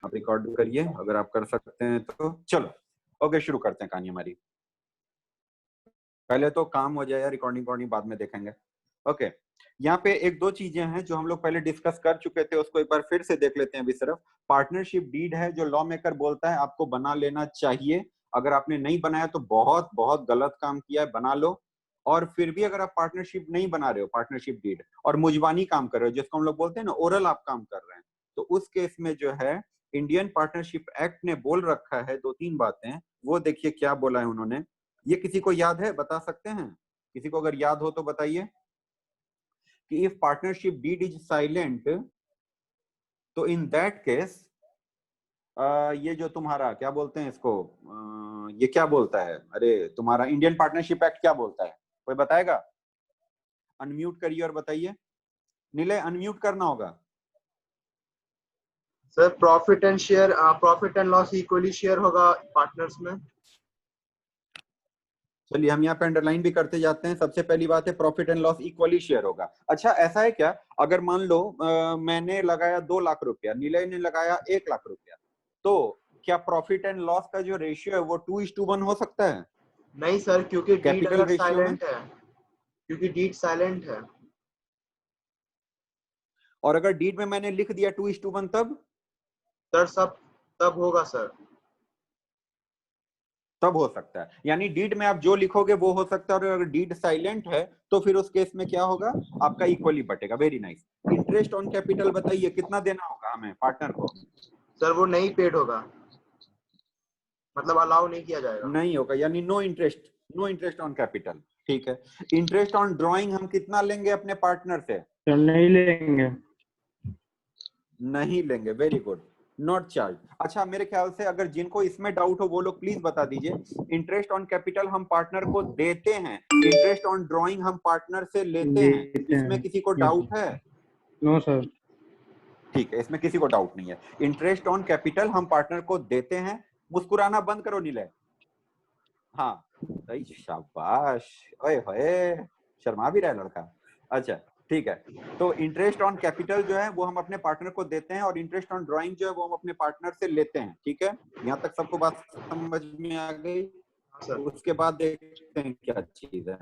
आप रिकॉर्ड करिए अगर आप कर सकते हैं तो। चलो ओके, शुरू करते हैं कहानी हमारी। पहले तो काम हो जाए, रिकॉर्डिंग बाद में देखेंगे। ओके, यहाँ पे एक दो चीजें हैं जो हम लोग पहले डिस्कस कर चुके थे, उसको एक बार फिर से देख लेते हैं अभी सिर्फ। पार्टनरशिप डीड है जो लॉ मेकर बोलता है आपको बना लेना चाहिए। अगर आपने नहीं बनाया तो बहुत बहुत गलत काम किया है, बना लो। और फिर भी अगर आप पार्टनरशिप नहीं बना रहे हो, पार्टनरशिप डीड, और मुजबानी काम कर रहे हो, जिसको हम लोग बोलते हैं ना ओरल आप काम कर रहे हैं, तो उस केस में जो है इंडियन पार्टनरशिप एक्ट ने बोल रखा है दो तीन बातें। वो देखिए क्या बोला है उन्होंने। ये किसी को याद है, बता सकते हैं? किसी को अगर याद हो तो बताइए कि if partnership deed is silent तो इन दैट केस ये जो तुम्हारा क्या बोलते हैं इसको, ये क्या बोलता है, अरे तुम्हारा इंडियन पार्टनरशिप एक्ट क्या बोलता है, कोई बताएगा? अनम्यूट करिए और बताइए। नीले अनम्यूट करना होगा। Sir profit and loss equally share होगा पार्टनर्स में। चलिए हम यहाँ पे अंडरलाइन भी करते जाते हैं। सबसे पहली बात है profit and loss equally share होगा। अच्छा ऐसा है क्या, अगर मान लो मैंने लगाया 2 लाख रुपया, नीलय ने लगाया 1 लाख रुपया, तो क्या प्रॉफिट एंड लॉस का जो रेशियो है वो 2:1 हो सकता है? नहीं सर, क्योंकि डीड कैपिटल अगर रेशियो में। साइलेंट है, क्योंकि डीड साइलेंट है। और अगर डीड में मैंने लिख दिया 2:1 तब? सर सब तब होगा सर। तब हो सकता है, यानी डीड में आप जो लिखोगे वो हो सकता है। और अगर डीड साइलेंट है तो फिर उस केस में क्या होगा, आपका इक्वली बटेगा। Very nice. Interest on capital बताइए कितना देना होगा हमें पार्टनर को? सर वो नहीं पेड होगा, मतलब अलाउ नहीं किया जाएगा। नहीं होगा, यानी no interest, no interest on capital. ठीक है। इंटरेस्ट ऑन ड्रॉइंग हम कितना लेंगे अपने पार्टनर से? नहीं लेंगे। नहीं लेंगे, वेरी गुड, नॉट चार्ज। अच्छा मेरे ख्याल से अगर जिनको इसमें डाउट हो वो लोग प्लीज बता दीजिए। इंटरेस्ट ऑन कैपिटल हम पार्टनर को देते हैं, इंटरेस्ट ऑन ड्रॉइंग हम पार्टनर से लेते हैं, इसमें किसी को डाउट है? No sir. ठीक है, इसमें किसी को डाउट नहीं है। इंटरेस्ट ऑन कैपिटल हम पार्टनर को देते हैं। मुस्कुराना बंद करो नीलय। हाँ सही, शाबाश। ओए होए, शर्मा भी रहा है लड़का। अच्छा ठीक है, तो इंटरेस्ट ऑन कैपिटल जो है वो हम अपने पार्टनर को देते हैं, और इंटरेस्ट ऑन ड्राइंग जो है वो हम अपने पार्टनर से लेते हैं। ठीक है, यहाँ तक सबको बात समझ में आ गई? उसके बाद देखते हैं क्या चीज है।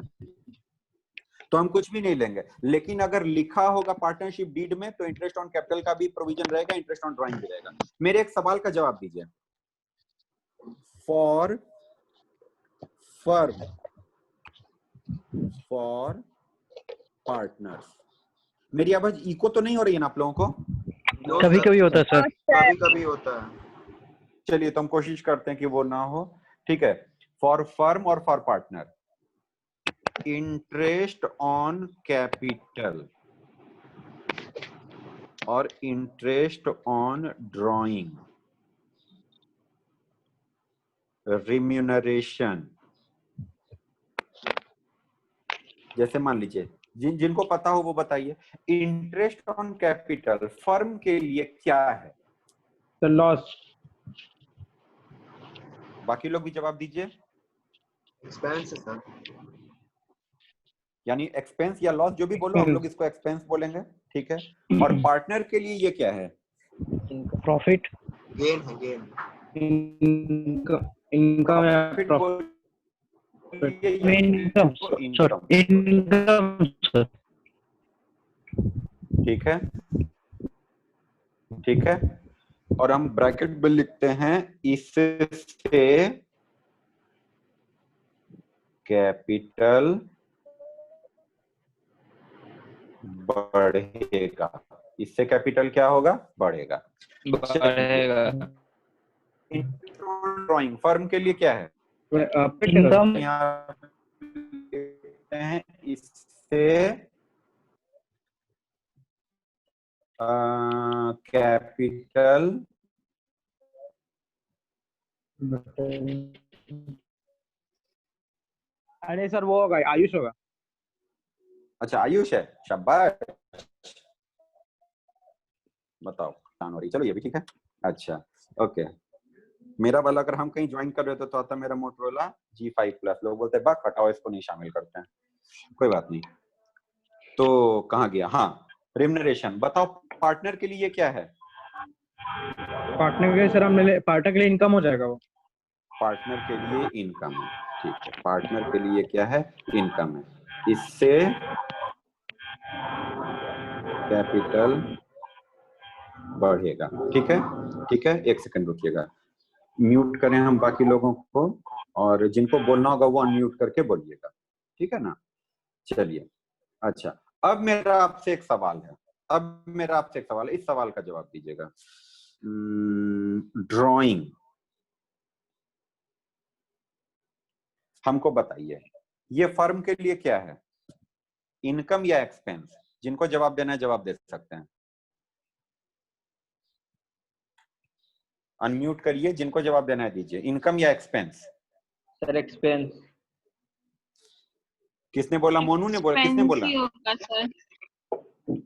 तो हम कुछ भी नहीं लेंगे, लेकिन अगर लिखा होगा पार्टनरशिप डीड में तो इंटरेस्ट ऑन कैपिटल का भी प्रोविजन रहेगा, इंटरेस्ट ऑन ड्राइंग भी रहेगा। मेरे एक सवाल का जवाब दीजिए। फॉर फर्म फॉर पार्टनर्स, मेरी आवाज इको तो नहीं हो रही है ना आप लोगों को? कभी कभी होता है सर। कभी कभी होता है। चलिए तो हम कोशिश करते हैं कि वो ना हो। ठीक है, फॉर फर्म और for partner, interest on capital और इंटरेस्ट ऑन ड्रॉइंग, रिम्यूनरेशन। जैसे मान लीजिए जिनको पता हो वो बताइए, इंटरेस्ट ऑन कैपिटल फर्म के लिए क्या है? Sir loss. बाकी लोग भी जवाब दीजिए। एक्सपेंस है सर। यानी एक्सपेंस या लॉस जो भी बोलो, हम लोग इसको एक्सपेंस बोलेंगे। ठीक है, और पार्टनर के लिए ये क्या है? प्रॉफिट। गेन है, गेन। इनकम या इनकम सर, इनकम सर। ठीक है, ठीक है, और हम ब्रैकेट में लिखते हैं इससे कैपिटल बढ़ेगा। इससे कैपिटल क्या होगा? बढ़ेगा। ड्राइंग फर्म के लिए क्या है? इनकम। यहाँ हैं इससे कैपिटल अरे सर वो होगा, आयुष होगा। अच्छा आयुष है, शाबाश। बताओ कान हो रही, चलो ये भी ठीक है। अच्छा ओके, मेरा वाला अगर हम कहीं ज्वाइन कर रहे हो तो आता मेरा मोटरोला G5 प्लस। लोग बोलते हैं बात हटाओ, इसको नहीं शामिल करते हैं, कोई बात नहीं। तो कहाँ गया? हाँ, रेम्यूनरेशन। बताओ पार्टनर के लिए क्या है? पार्टनर के लिए सर हमने पार्टनर के लिए इनकम हो जाएगा वो। पार्टनर के लिए इनकम है, ठीक है, पार्टनर के लिए क्या है, इनकम है, इससे कैपिटल बढ़ेगा। ठीक है, ठीक है, एक सेकंड रुकिएगा, म्यूट करें हम बाकी लोगों को, और जिनको बोलना होगा वो अनम्यूट करके बोलिएगा, ठीक है ना। चलिए, अच्छा, अब मेरा आपसे एक सवाल है, इस सवाल का जवाब दीजिएगा। ड्राइंग, हमको बताइए ये फर्म के लिए क्या है, इनकम या एक्सपेंस? जिनको जवाब देना है जवाब दे सकते हैं, अनम्यूट करिए, जिनको जवाब देना है दीजिए, इनकम या एक्सपेंस? Sir expense. किसने बोला? मोनू ने बोला, किसने बोला? होगा sir.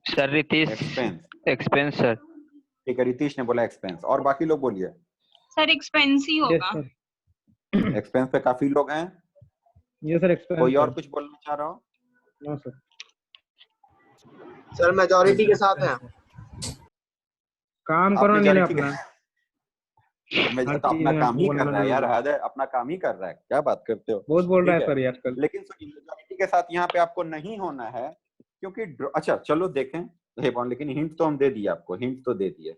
Sir Ritish. Expense, expense sir. ठीक है, रितीश ने बोला एक्सपेंस, और बाकी लोग बोलिए। सर एक्सपेंस ही यस होगा। सर, एक्सपेंस पे काफी लोग हैं, यस सर एक्सपेंस। कोई और कुछ बोलना चाह रहा हो? No sir. सर मेजॉरिटी के साथ है। काम आप करो नीले majority अपना। मैं हर तो चीज अपना में काम ही बोलना कर रहा है यार, जरूरी है। हद है, अपना काम ही कर रहा है, क्या बात करते हो। बहुत बोल रहा है ठीक है, सर ये आजकल। लेकिन मेजॉरिटी के साथ यहाँ पे आपको नहीं होना है, क्योंकि अच्छा चलो देखें, लेकिन हिंट तो हम दे दिए आपको, हिंट तो दे दिए।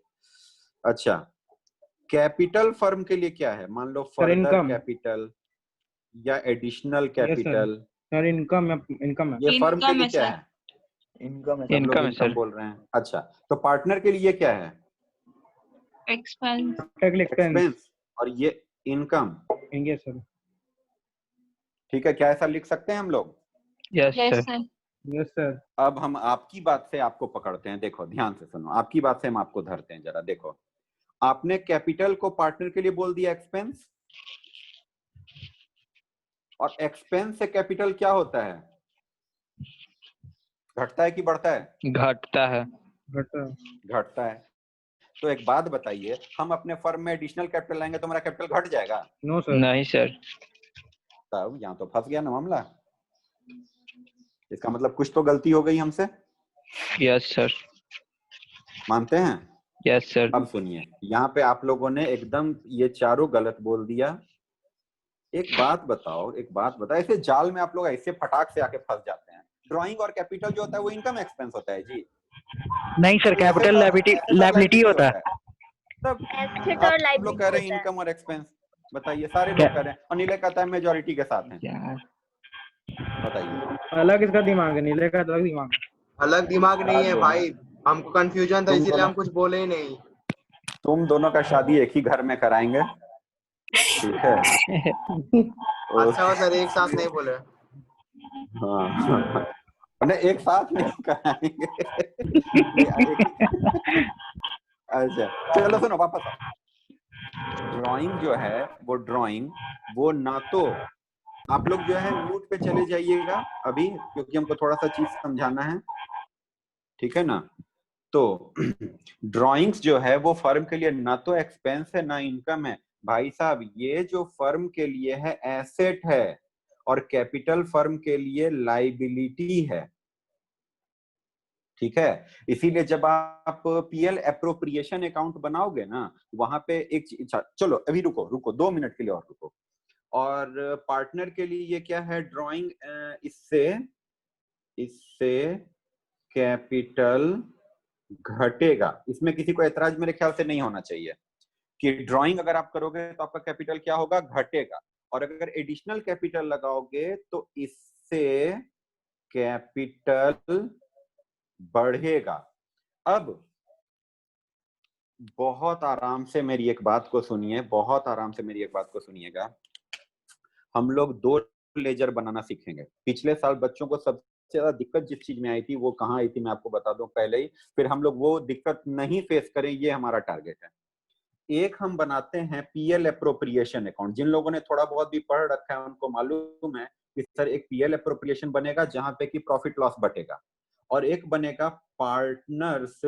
अच्छा, कैपिटल फर्म के लिए क्या है? मान लो फर्दर इनकम। कैपिटल या additional yes capital, sir income है, इनकम है। ये फर्म के इनकम लिए है क्या सर। है? इनकम है सब लोग इनकम है इनकम सर। बोल रहे हैं। अच्छा, तो पार्टनर के लिए क्या है? एक्सपेंस। एक्सपेंस, और ये इनकम। Yes sir. ठीक है, क्या ऐसा लिख सकते हैं हम लोग? Yes yes sir. Sir. Yes sir. अब हम आपकी बात से आपको पकड़ते हैं, देखो ध्यान से सुनो, आपकी बात से हम आपको धरते हैं जरा। देखो, आपने कैपिटल को पार्टनर के लिए बोल दिया एक्सपेंस, और एक्सपेंस से कैपिटल क्या होता है? घटता है कि बढ़ता है? घटता है। घटता है। तो एक बात बताइए, हम अपने फर्म में एडिशनल कैपिटल लाएंगे तो हमारा कैपिटल घट जाएगा? No sir. नहीं सर। तब यहाँ तो फंस गया ना मामला, इसका मतलब कुछ तो गलती हो गई हमसे, यस सर। मानते हैं? Yes sir. अब सुनिए, यहाँ पे आप लोगों ने एकदम ये चारों गलत बोल दिया। एक बात बताओ, ऐसे जाल में आप लोग ऐसे फटाक से आके फंस जाते हैं। ड्राइंग और कैपिटल जो होता है वो इनकम एक्सपेंस होता है जी? नहीं सर, कैपिटल लायबिलिटी होता है। तब एसेट और आप लोग कह रहे हैं लायबिलिटी इनकम और एक्सपेंस, बताइए, सारे लोग कह रहे हैं, और नीले कहता है मेजोरिटी के साथ हैं, यार बताइए। अलग इसका दिमाग है, नीले का अलग दिमाग है। अलग दिमाग नहीं है भाई, हमको कंफ्यूजन था तुम इसीलिए दोनों- हम कुछ बोले ही नहीं। तुम दोनों का शादी एक ही घर में कराएंगे, ठीक है? अच्छा हो सर, एक साथ नहीं बोले। हाँ, नहीं एक साथ नहीं कराएंगे। अच्छा चलो सुनो, वापस ड्राइंग जो है वो ना तो, आप लोग जो है म्यूट पे चले जाइएगा अभी, क्योंकि हमको थोड़ा सा चीज समझाना है, ठीक है ना। तो ड्राइंग्स जो है वो फर्म के लिए ना तो एक्सपेंस है ना इनकम है। भाई साहब, ये जो फर्म के लिए है एसेट है, और कैपिटल फर्म के लिए लाइबिलिटी है, ठीक है। इसीलिए जब आप पीएल एप्रोप्रिएशन अकाउंट बनाओगे ना, वहां पे एक चलो अभी रुको 2 मिनट के लिए और रुको। और पार्टनर के लिए ये क्या है? ड्राइंग, इससे कैपिटल घटेगा। इसमें किसी को ऐतराज मेरे ख्याल से नहीं होना चाहिए कि ड्राइंग अगर आप करोगे तो आपका कैपिटल क्या होगा? घटेगा। और अगर एडिशनल कैपिटल लगाओगे तो इससे कैपिटल बढ़ेगा। अब बहुत आराम से मेरी एक बात को सुनिएगा, हम लोग 2 लेजर बनाना सीखेंगे। पिछले साल बच्चों को सबसे ज्यादा दिक्कत जिस चीज में आई थी वो कहाँ आई थी मैं आपको बता दूं पहले ही, फिर हम लोग वो दिक्कत नहीं फेस करें, ये हमारा टारगेट है। एक हम बनाते हैं पीएल एप्रोप्रिएशन अकाउंट। जिन लोगों ने थोड़ा बहुत भी पढ़ रखा है उनको मालूम है कि सर एक पीएल एप्रोप्रिएशन बनेगा जहां पे कि प्रॉफिट लॉस बटेगा, और एक बनेगा पार्टनर्स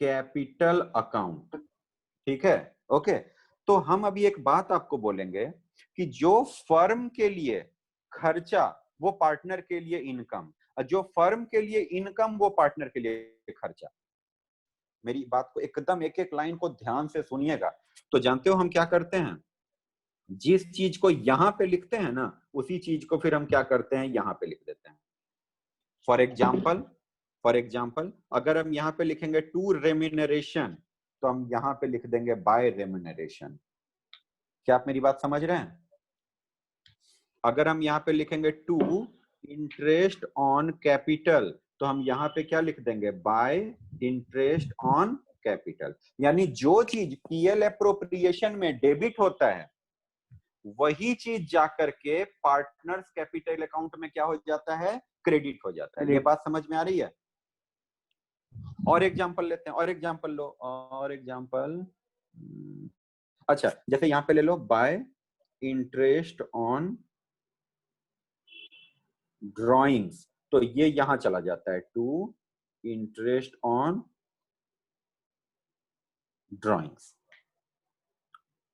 कैपिटल अकाउंट, ठीक है? ओके, तो हम अभी एक बात आपको बोलेंगे कि जो फर्म के लिए खर्चा वो पार्टनर के लिए इनकम, जो फर्म के लिए इनकम वो पार्टनर के लिए खर्चा। मेरी बात को एकदम एक एक लाइन को ध्यान से सुनिएगा। तो जानते हो हम क्या करते हैं, जिस चीज को यहां पे लिखते हैं ना, उसी चीज को फिर हम क्या करते हैं, यहां पे लिख देते हैं। फॉर एग्जाम्पल अगर हम यहाँ पे लिखेंगे टू रेम्यूनरेशन, तो हम यहाँ पे लिख देंगे बाय रेम्यूनरेशन। क्या आप मेरी बात समझ रहे हैं? अगर हम यहाँ पे लिखेंगे टू इंटरेस्ट ऑन कैपिटल, तो हम यहाँ पे क्या लिख देंगे, बाय इंटरेस्ट ऑन कैपिटल। यानी जो चीज पीएल एप्रोप्रिएशन में डेबिट होता है, वही चीज जाकर के पार्टनर्स कैपिटल अकाउंट में क्या हो जाता है, क्रेडिट हो जाता है। ये बात समझ में आ रही है? और एग्जांपल लेते हैं, और एग्जांपल लो, और एग्जांपल। अच्छा, जैसे यहां पे ले लो, बाय इंटरेस्ट ऑन ड्राइंग्स, तो ये यहां चला जाता है, टू इंटरेस्ट ऑन ड्राइंग्स।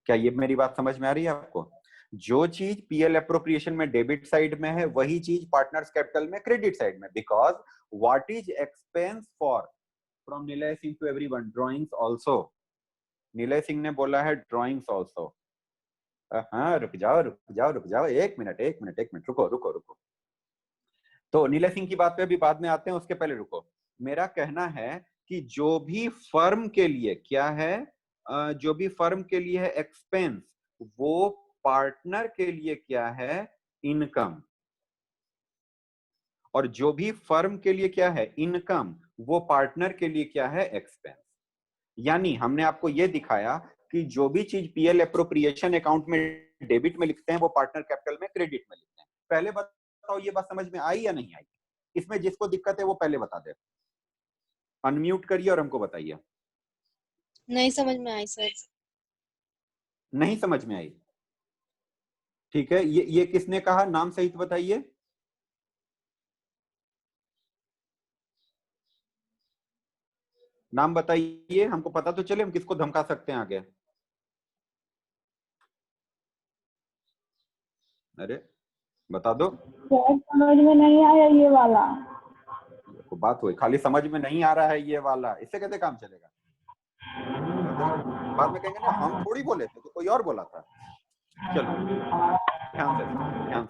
क्या ये मेरी बात समझ में आ रही है आपको? जो चीज पीएल एप्रोप्रिएशन में डेबिट साइड में है, वही चीज पार्टनर्स कैपिटल में क्रेडिट साइड में। Because what is expense for from Nilay Singh to everyone, drawings also. Nilay Singh ने बोला है ड्राइंग्स आल्सो। हाँ, रुक जाओ, एक मिनट, रुको। तो निलय सिंह की बात पे अभी बाद में आते हैं, उसके पहले रुको। मेरा कहना है कि जो भी फर्म के लिए क्या है, जो भी फर्म के लिए है एक्सपेंस, वो पार्टनर के लिए क्या है, इनकम। और जो भी फर्म के लिए क्या है, इनकम, वो पार्टनर के लिए क्या है, एक्सपेंस। यानी हमने आपको यह दिखाया कि जो भी चीज पीएल एप्रोप्रिएशन अकाउंट में डेबिट में लिखते हैं, वो पार्टनर कैपिटल में क्रेडिट में लिखते हैं। पहले बताओ ये बात समझ में आई या नहीं आई? इसमें जिसको दिक्कत है वो पहले बता दे। अनम्यूट करिए और हमको बताइए। नहीं समझ में आई सर। नहीं समझ में आई? ठीक है, ये किसने कहा, नाम सहित बताइए। नाम बताइए, हमको पता तो चले हम किसको धमका सकते हैं आगे। अरे बता दो। समझ में नहीं आया ये वाला। तो बात हुई, खाली समझ में नहीं आ रहा है ये वाला, इससे कैसे काम चलेगा? बाद में कहेंगे ना हम थोड़ी बोले थे, तो कोई और बोला था। चलो ध्यान से सुनो।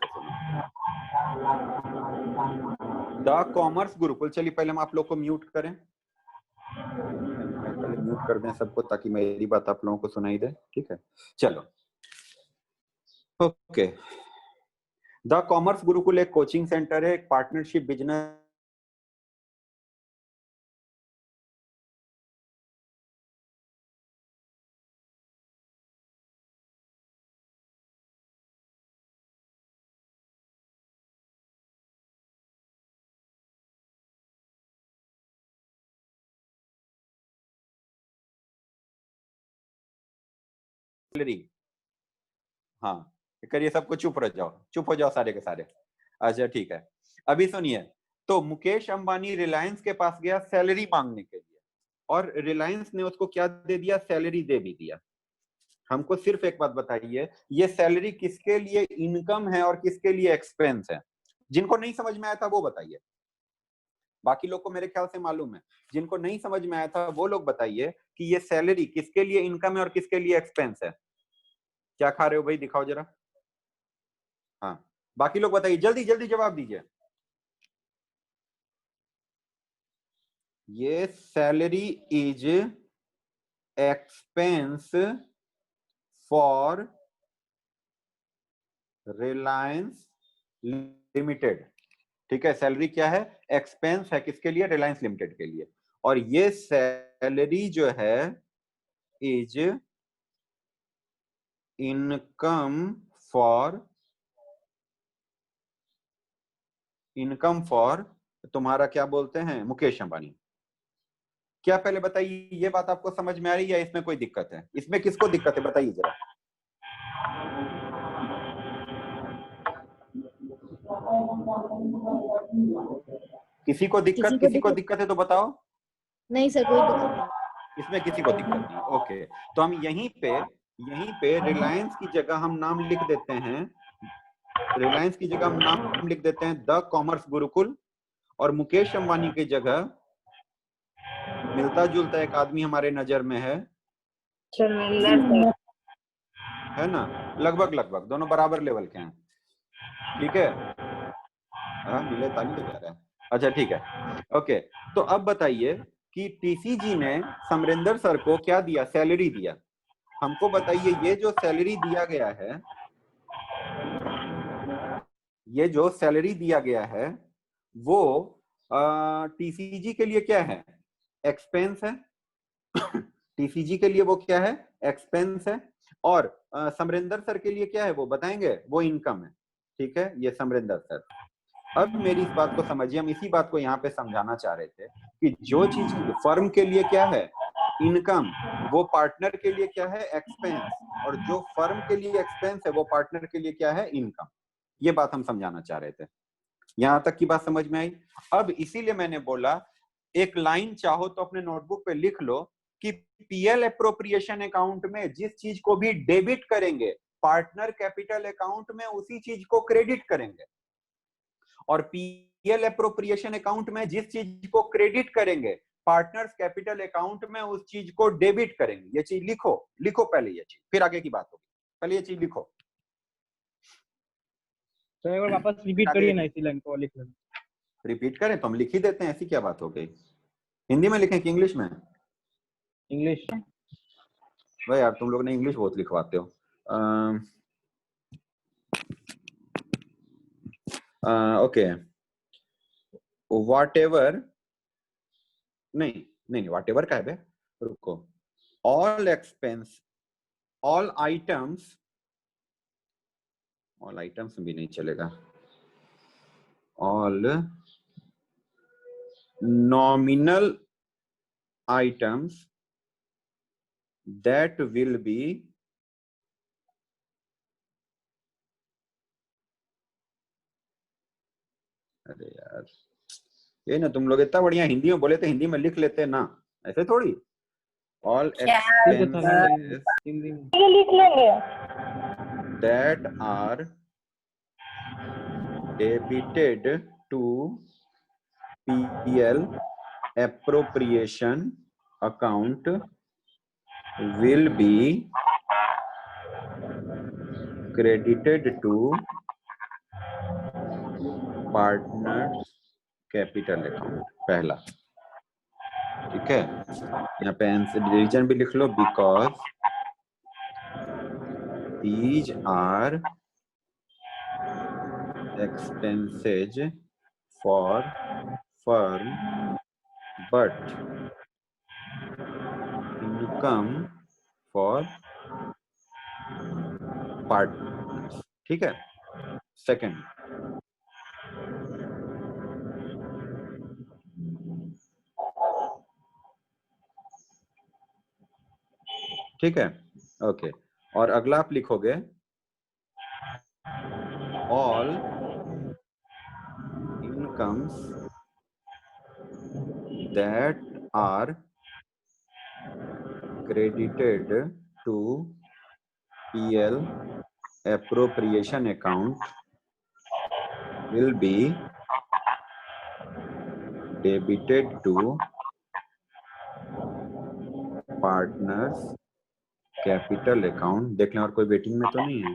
द कॉमर्स गुरुकुल, चलिए पहले हम आप लोग को म्यूट करें, पहले म्यूट कर दें सबको, ताकि मेरी बात आप लोगों को सुनाई दे। ठीक है, चलो ओके। द कॉमर्स गुरुकुल एक कोचिंग सेंटर है, एक पार्टनरशिप बिजनेस सैलरी। हाँ करिए, सबको चुप रह जाओ, चुप हो जाओ सारे के सारे। अच्छा ठीक है, अभी सुनिए। तो मुकेश अंबानी रिलायंस के पास गया सैलरी मांगने के लिए, और रिलायंस ने उसको क्या दे दिया, सैलरी दे भी दिया। हमको सिर्फ एक बात बताइए, ये सैलरी किसके लिए इनकम है और किसके लिए एक्सपेंस है? जिनको नहीं समझ में आया था वो बताइए, बाकी लोग को मेरे ख्याल से मालूम है। जिनको नहीं समझ में आया था वो लोग बताइए कि ये सैलरी किसके लिए इनकम है और किसके लिए एक्सपेंस है। क्या खा रहे हो भाई, दिखाओ जरा। हाँ बाकी लोग बताइए, जल्दी जल्दी जवाब दीजिए। ये salary is expense for Reliance limited. ठीक है, सैलरी क्या है, एक्सपेंस है, किसके लिए, रिलायंस लिमिटेड के लिए। और ये सैलरी जो है इज इनकम फॉर तुम्हारा क्या बोलते हैं, मुकेश अंबानी। क्या पहले बताइए, ये बात आपको समझ में आ रही है या इसमें कोई दिक्कत है? इसमें किसको दिक्कत है बताइए जरा। किसी को दिक्कत है तो बताओ। नहीं सर, कोई दिक्कत नहीं। इसमें किसी को दिक्कत नहीं, ओके। तो हम यहीं पे रिलायंस की जगह हम नाम लिख देते हैं, रिलायंस की जगह हम नाम लिख देते हैं द कॉमर्स गुरुकुल, और मुकेश अंबानी की जगह मिलता जुलता एक आदमी हमारे नजर में है ना, लगभग लगभग दोनों बराबर लेवल के हैं, ठीक है। मिले ताली बजा रहा है, अच्छा ठीक है, ओके। तो अब बताइए कि टीसीजी ने समरेंद्र सर को क्या दिया, सैलरी दिया। हमको बताइए ये जो सैलरी दिया गया है, ये जो सैलरी दिया गया है वो टीसीजी के लिए क्या है, एक्सपेंस है। टीसीजी के लिए वो क्या है, एक्सपेंस है। और समरेंद्र सर के लिए क्या है वो बताएंगे, वो इनकम है, ठीक है। ये समरेंद्र सर। अब मेरी इस बात को समझिए, हम इसी बात को यहाँ पे समझाना चाह रहे थे कि जो चीज फर्म के लिए क्या है इनकम, वो पार्टनर के लिए क्या है एक्सपेंस, और जो फर्म के लिए एक्सपेंस है वो पार्टनर के लिए क्या है इनकम। ये बात हम समझाना चाह रहे थे, यहां तक की बात समझ में आई। अब इसीलिए मैंने बोला एक लाइन चाहो तो अपने नोटबुक पे लिख लो कि पीएल एप्रोप्रिएशन अकाउंट में जिस चीज को भी डेबिट करेंगे पार्टनर कैपिटल अकाउंट में उसी चीज को क्रेडिट करेंगे, और पीएल एप्रोप्रिएशन अकाउंट में जिस चीज को क्रेडिट करेंगे पार्टनर्स कैपिटल अकाउंट में उस चीज को डेबिट करेंगे। ये चीज लिखो, लिखो पहले ये चीज, फिर आगे की बात होगी, पहले ये चीज लिखो। तो एक बार वापस रिपीट करिए ना इसी लाइन को, लिख लें। रिपीट करें तो हम लिख ही देते हैं, ऐसी क्या बात हो गई। हिंदी में लिखें कि इंग्लिश में? इंग्लिश। भाई यार तुम लोग ने इंग्लिश बहुत लिखवाते हो। ओके, वॉट एवर, नहीं नहीं वॉट एवर का है बे, रुको। All expense, all items, all items भी नहीं चलेगा, all nominal items that will be अरे यार ये ना, तुम लोग इतना बढ़िया हिंदी में बोले थे, हिंदी में लिख लेते ना, ऐसे थोड़ी। ऑल एक्सपेंसेस हिंदी में लिख लेंगे। that are debited to PL appropriation account will be credited to partners capital account, पहला, ठीक है। यहाँ पे आंसर रीजन भी लिख लो, because these are expenses for firm but income for partners, ठीक है। सेकंड, ठीक है, ओके। और अगला आप लिखोगे all incomes that are credited to PL appropriation account will be debited to partners capital account। देख लें और कोई वेटिंग में तो नहीं है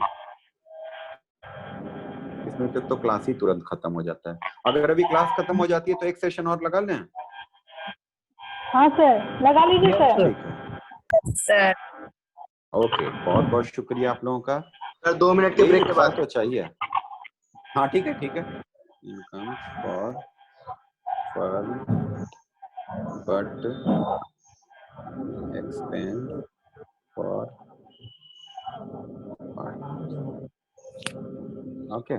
इसमें, तो क्लास ही तुरंत खत्म हो जाता है। अगर अभी क्लास खत्म हो जाती है तो एक सेशन और लगा लें। हाँ सर, लगा लीजिए सर। ठीक है सर, ओके, बहुत बहुत शुक्रिया आप लोगों का। सर 2 मिनट के ब्रेक के बाद तो चाहिए, हाँ ठीक है ठीक है। Income for firm but expense for okay.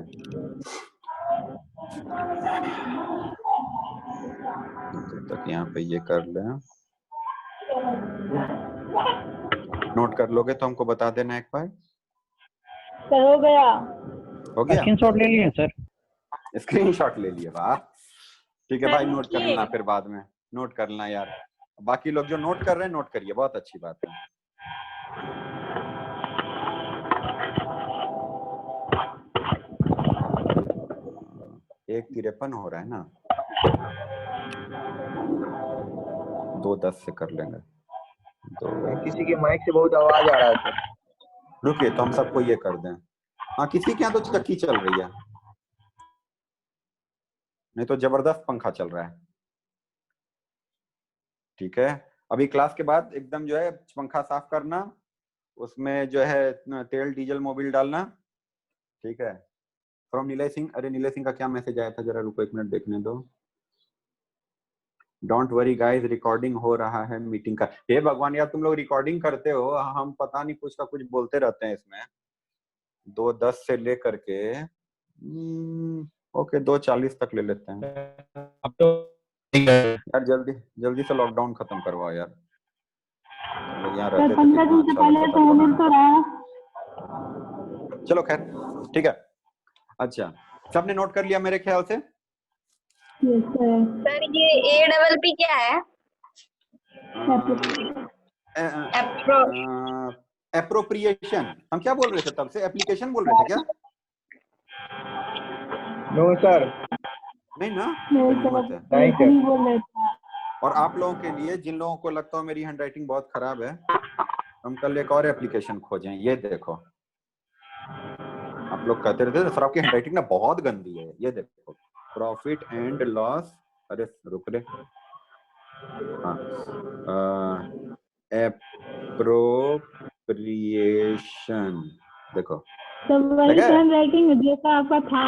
तब तक यहाँ पे ये कर लें, नोट कर लोगे तो हमको बता देना एक बार। सर हो गया, हो गया, स्क्रीनशॉट ले लिए सर? स्क्रीनशॉट ले लिए, वाह ठीक है भाई। नोट कर लेना, फिर बाद में नोट कर लेना यार। बाकी लोग जो नोट कर रहे हैं नोट करिए, बहुत अच्छी बात है। एक 53 हो रहा है ना, 2:10 से कर लेंगे। तो किसी के माइक से बहुत आवाज आ रहा है सर। रुकिए, तो हम सबको ये कर दें। हाँ, किसी के यहाँ तो चक्की चल रही है, नहीं तो जबरदस्त पंखा चल रहा है। ठीक है, अभी क्लास के बाद एकदम जो है पंखा साफ करना, उसमें जो है तेल डीजल मोबिल डालना। ठीक है, फ्रॉम नीले सिंह। अरे नीले सिंह का क्या मैसेज आया था, जरा रुको 1 मिनट देखने दो। डोंट वरी गाइस, रिकॉर्डिंग हो रहा है मीटिंग का। हे भगवान यार, तुम लोग रिकॉर्डिंग करते हो, हम पता नहीं कुछ का कुछ बोलते रहते हैं इसमें। 2:10 से लेकर के ओके 2:40 तक ले लेते हैं। अब तो यार जल्दी जल्दी से लॉकडाउन खत्म करवाओ यार, हम लोग यहाँ सर रहते थे 15 कितना दिन से अच्छा पहले लगता तो था मिल पढ़ना। तो रहा है। चलो खैर, ठीक है। अच्छा, सबने नोट कर लिया मेरे ख्याल से। Yes sir. सर ये APP क्या है? एप्रोप्रिएशन। हम क्या बोल रहे थे तब से, एप्लीकेशन बोल रहे थे क्या? नो सर, नहीं ना, नहीं कोई हिम्मत है। नहीं सर सर। नहीं बोल रहे थे। और आप लोगों के लिए, जिन लोगों को लगता हो मेरी हैंडराइटिंग बहुत खराब है, हम कल एक और एप्लीकेशन खोजें। ये देखो, आप लोग कहते रहते सर आपकी हैंडराइटिंग ना बहुत गंदी है। ये देखो, प्रॉफिट एंड लॉस, अरे रुक रे, हाँ, एप्रोप्रिएशन, देखो तो वही लगा है? हैंड राइटिंग जैसा आपका था।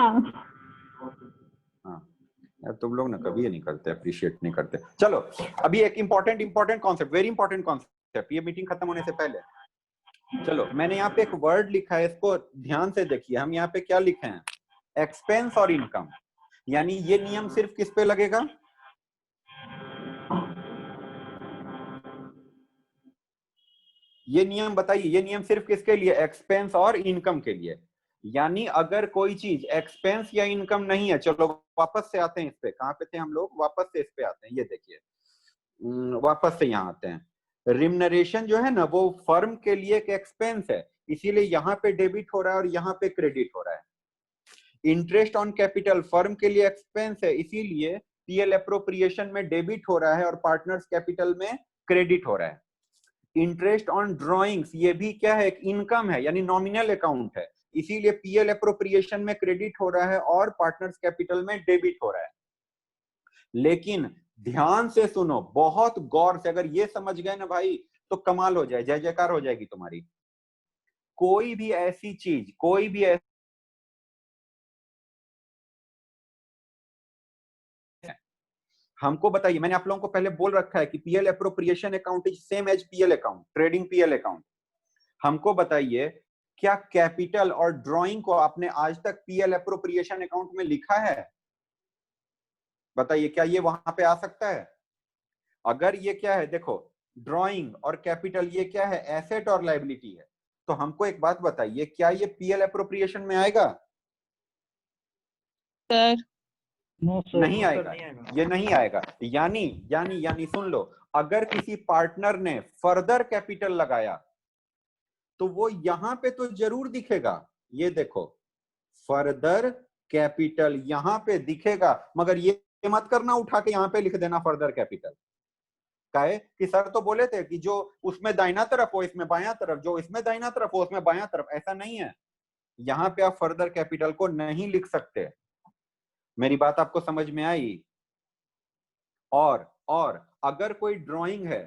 हाँ यार, तुम लोग ना कभी ये नहीं करते, अप्रिशिएट नहीं करते। चलो, अभी एक important concept, very important concept, ये मीटिंग खत्म होने से पहले। चलो, मैंने यहाँ पे एक वर्ड लिखा है, इसको ध्यान से देखिए। हम यहाँ पे क्या लिखे हैं, एक्सपेंस और इनकम। यानी ये नियम सिर्फ किस पे लगेगा? ये नियम बताइए, ये नियम सिर्फ किसके लिए? एक्सपेंस और इनकम के लिए। यानी अगर कोई चीज एक्सपेंस या इनकम नहीं है, चलो वापस से आते हैं इस पे, कहां पे थे हम लोग, वापस से इस पे आते हैं। ये देखिए, वापस से यहाँ आते हैं। रिम्यूनरेशन जो है ना, वो फर्म के लिए एक एक्सपेंस है, इसीलिए यहाँ पे डेबिट हो रहा है और यहाँ पे क्रेडिट हो रहा है। इंटरेस्ट ऑन कैपिटल फर्म के लिए एक्सपेंस है, इसीलिए पीएल एप्रोप्रिएशन में डेबिट हो रहा है और पार्टनर्स कैपिटल में क्रेडिट हो रहा है। इंटरेस्ट ऑन ड्रॉइंग्स, ये भी क्या है, एक इनकम है, यानी नॉमिनल अकाउंट है, इसीलिए पीएल एप्रोप्रिएशन में क्रेडिट हो रहा है और पार्टनर्स कैपिटल में डेबिट हो रहा है। लेकिन ध्यान से सुनो, बहुत गौर से, अगर ये समझ गए ना भाई तो कमाल हो जाए, जय जयकार हो जाएगी तुम्हारी। कोई भी ऐसी चीज, कोई भी हमको बताइए, मैंने आप लोगों को पहले बोल रखा है कि PL appropriation account is same as PL account, trading PL account. हमको बताइए, क्या कैपिटल और ड्राइंग को आपने आज तक पीएल एप्रोप्रिएशन अकाउंट में लिखा है? बताइए, क्या ये वहां पे आ सकता है? अगर ये क्या है, देखो, ड्राइंग और कैपिटल ये क्या है, एसेट और लायबिलिटी है, तो हमको एक बात बताइए, क्या ये पीएल एप्रोप्रिएशन में आएगा? सर नो सर, नहीं आएगा, ये नहीं आएगा। यानी यानी यानी सुन लो, अगर किसी पार्टनर ने फर्दर कैपिटल लगाया तो वो यहां पे तो जरूर दिखेगा। ये देखो, फर्दर कैपिटल यहां पे दिखेगा, मगर ये मत करना उठा के यहां पे लिख देना फर्दर कैपिटल। काहे कि सर तो बोले थे कि जो उसमें दाहिना तरफ हो इसमें बायां तरफ, जो इसमें दाहिना तरफ हो उसमें बायां तरफ। ऐसा नहीं है, यहां पे आप फर्दर कैपिटल को नहीं लिख सकते। मेरी बात आपको समझ में आई? और अगर कोई ड्राइंग है,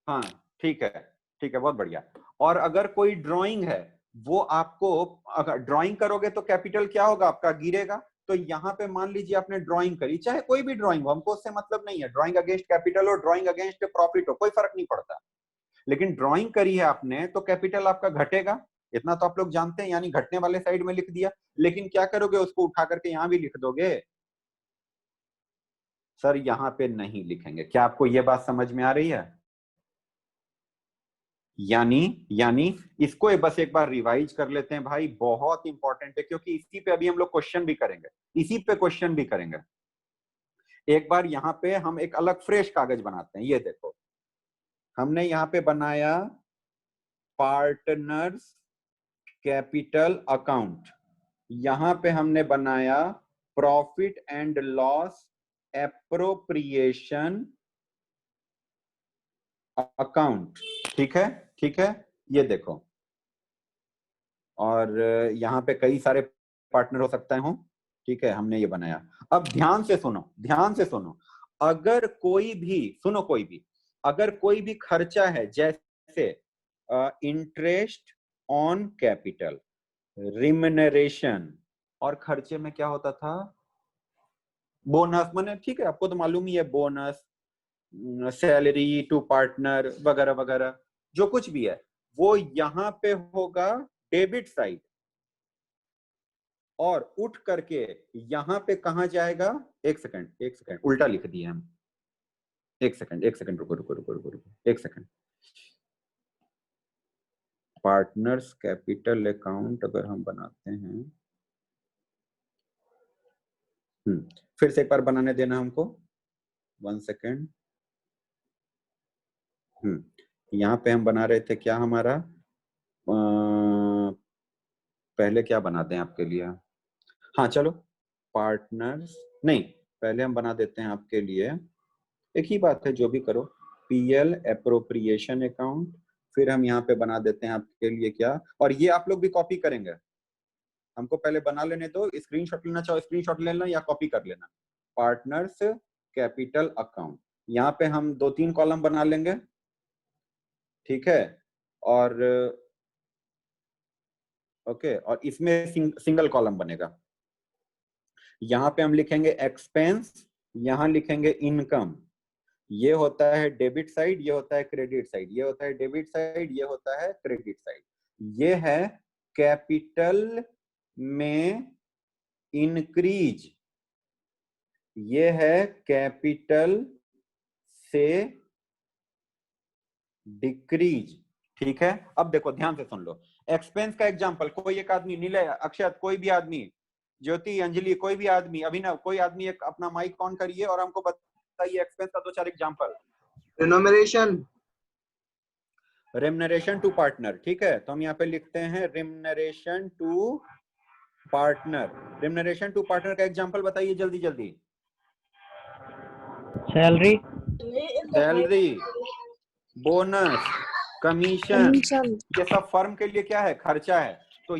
हाँ ठीक है, ठीक है, बहुत बढ़िया। और अगर कोई ड्राइंग है, वो आपको, अगर ड्राइंग करोगे तो कैपिटल क्या होगा आपका, गिरेगा। तो यहाँ पे मान लीजिए आपने ड्राइंग करी, चाहे कोई भी ड्राइंग हो, हमको उससे मतलब नहीं है, ड्राइंग अगेंस्ट कैपिटल हो, ड्राइंग अगेंस्ट प्रॉफिट हो, कोई फर्क नहीं पड़ता। लेकिन ड्राइंग करी है आपने तो कैपिटल आपका घटेगा, इतना तो आप लोग जानते हैं, यानी घटने वाले साइड में लिख दिया। लेकिन क्या करोगे, उसको उठा करके यहां भी लिख दोगे? सर यहां पे नहीं लिखेंगे। क्या आपको यह बात समझ में आ रही है? यानी इसको बस एक बार रिवाइज कर लेते हैं भाई, बहुत इंपॉर्टेंट है, क्योंकि इसी पे अभी हम लोग क्वेश्चन भी करेंगे, इसी पे क्वेश्चन भी करेंगे। एक बार यहाँ पे हम एक अलग फ्रेश कागज बनाते हैं। ये देखो, हमने यहाँ पे बनाया पार्टनर्स कैपिटल अकाउंट, यहां पे हमने बनाया profit and loss appropriation account, ठीक है, ठीक है, ये देखो। और यहाँ पे कई सारे पार्टनर हो सकते हो, ठीक है, हमने ये बनाया। अब ध्यान से सुनो, ध्यान से सुनो, अगर कोई भी, सुनो, कोई भी, अगर कोई भी खर्चा है, जैसे इंटरेस्ट ऑन कैपिटल, रिम्यूनरेशन, और खर्चे में क्या होता था, बोनस, माने ठीक है, आपको तो मालूम ही है, बोनस, सैलरी टू पार्टनर वगैरह वगैरह, जो कुछ भी है वो यहाँ पे होगा डेबिट साइड, और उठ करके यहाँ पे कहा जाएगा, एक सेकंड, एक सेकंड, उल्टा लिख दिए हम, एक सेकंड, एक सेकंड, रुको रुको रुको रुको रुको, एक सेकंड। पार्टनर्स कैपिटल अकाउंट अगर हम बनाते हैं, फिर से एक बार बनाने देना हमको, 1 सेकंड। यहाँ पे हम बना रहे थे क्या, हमारा पहले क्या बनाते हैं आपके लिए, हाँ चलो, पार्टनर्स नहीं, पहले हम बना देते हैं आपके लिए, एक ही बात है, जो भी करो, पीएल एप्रोप्रिएशन अकाउंट, फिर हम यहाँ पे बना देते हैं आपके लिए क्या, और ये आप लोग भी कॉपी करेंगे, हमको पहले बना लेने दो, स्क्रीनशॉट लेना चाहो स्क्रीनशॉट ले लेना या कॉपी कर लेना। पार्टनर्स कैपिटल अकाउंट, यहाँ पे हम 2-3 कॉलम बना लेंगे, ठीक है, और ओके, और इसमें सिंगल कॉलम बनेगा। यहाँ पे हम लिखेंगे एक्सपेंस, यहाँ लिखेंगे इनकम, ये होता है डेबिट साइड, ये होता है क्रेडिट साइड, ये होता है डेबिट साइड, ये होता है क्रेडिट साइड। ये है कैपिटल में इंक्रीज, ये है कैपिटल से डिक्रीज, ठीक है। अब देखो ध्यान से सुन लो, एक्सपेंस का एग्जांपल, कोई एक आदमी, नीले, अक्षत, कोई भी आदमी, ज्योति, अंजलि, कोई भी आदमी, अभिनव, कोई आदमी एक अपना माइक ऑन करिए और हमको बताइए एक्सपेंस का 2-4 example. Remuneration, remuneration to partner, ठीक है, तो हम यहाँ पे लिखते हैं remuneration to partner. Remuneration to partner का एग्जांपल बताइए जल्दी जल्दी। सैलरी, सैलरी, बोनस, कमीशन, ये सब फर्म के लिए क्या है, खर्चा है। तो